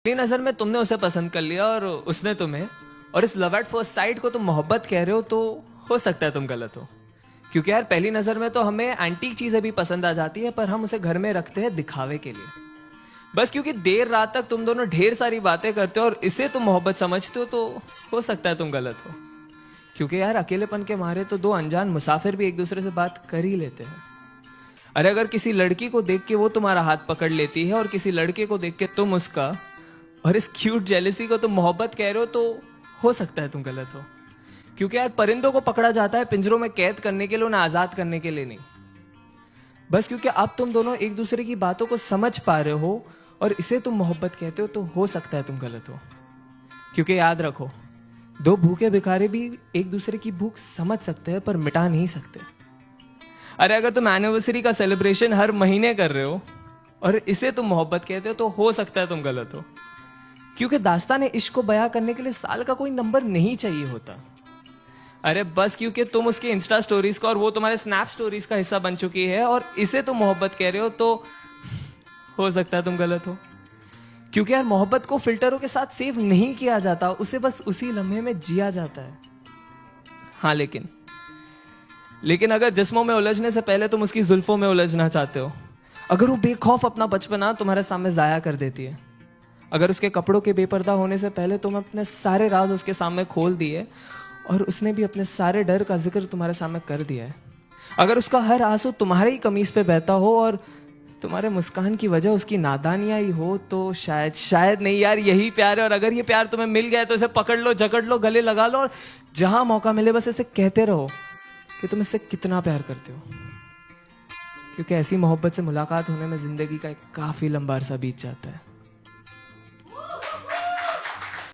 पहली नजर में तुमने उसे पसंद कर लिया और उसने तुम्हें, और इस लव एट फर्स्ट साइट को तुम मोहब्बत कह रहे हो, तो हो सकता है तुम गलत हो। क्योंकि यार पहली नजर में तो हमें एंटीक चीजें भी पसंद आ जाती है, पर हम उसे घर में रखते हैं दिखावे के लिए। बस क्योंकि देर रात तक तुम दोनों ढेर सारी बातें करते हो और इसे तुम मोहब्बत समझते हो, तो हो सकता है तुम गलत हो। क्योंकि यार अकेलेपन के मारे तो दो अनजान मुसाफिर भी एक दूसरे से बात कर ही लेते हैं। अरे अगर किसी लड़की को देख के वो तुम्हारा हाथ पकड़ लेती है और किसी लड़के को देख के तुम उसका, और इस क्यूट जेलेसी को तुम मोहब्बत कह रहे हो, तो हो सकता है तुम गलत हो। क्योंकि यार परिंदों को पकड़ा जाता है पिंजरों में कैद करने के लिए, उन्हें आजाद करने के लिए नहीं। बस क्योंकि अब तुम दोनों एक दूसरे की बातों को समझ पा रहे हो और इसे तुम मोहब्बत कहते हो, तो हो सकता है तुम गलत हो। क्योंकि याद रखो, दो भूखे भिखारी भी एक दूसरे की भूख समझ सकते हैं पर मिटा नहीं सकते। अरे अगर तुम एनिवर्सरी का सेलिब्रेशन हर महीने कर रहे हो और इसे तुम मोहब्बत कहते हो, तो हो सकता है तुम गलत हो। क्योंकि दास्तान इश्क को बयां करने के लिए साल का कोई नंबर नहीं चाहिए होता। अरे बस क्योंकि तुम उसके इंस्टा स्टोरीज का और वो तुम्हारे स्नैप स्टोरीज का हिस्सा बन चुकी है और इसे तुम मोहब्बत कह रहे हो, तो हो सकता है तुम गलत हो। क्योंकि यार मोहब्बत को फिल्टरों के साथ सेव नहीं किया जाता, उसे बस उसी लम्हे में जिया जाता है। हाँ लेकिन अगर जिस्मों में उलझने से पहले तुम उसकी जुल्फों में उलझना चाहते हो, अगर वो बेखौफ अपना बचपना तुम्हारे सामने जाया कर देती है, अगर उसके कपड़ों के बेपर्दा होने से पहले तुम अपने सारे राज उसके सामने खोल दिए और उसने भी अपने सारे डर का जिक्र तुम्हारे सामने कर दिया है, अगर उसका हर आंसू तुम्हारे ही कमीज पे बहता हो और तुम्हारे मुस्कान की वजह उसकी नादानियां ही हो, तो शायद नहीं यार यही प्यार है। और अगर ये प्यार तुम्हें मिल गया है तो इसे पकड़ लो, जकड़ लो, गले लगा लो और जहां मौका मिले बस इसे कहते रहो कि तुम इससे कितना प्यार करते हो। क्योंकि ऐसी मोहब्बत से मुलाकात होने में जिंदगी का एक काफी लंबा अरसा बीत जाता है।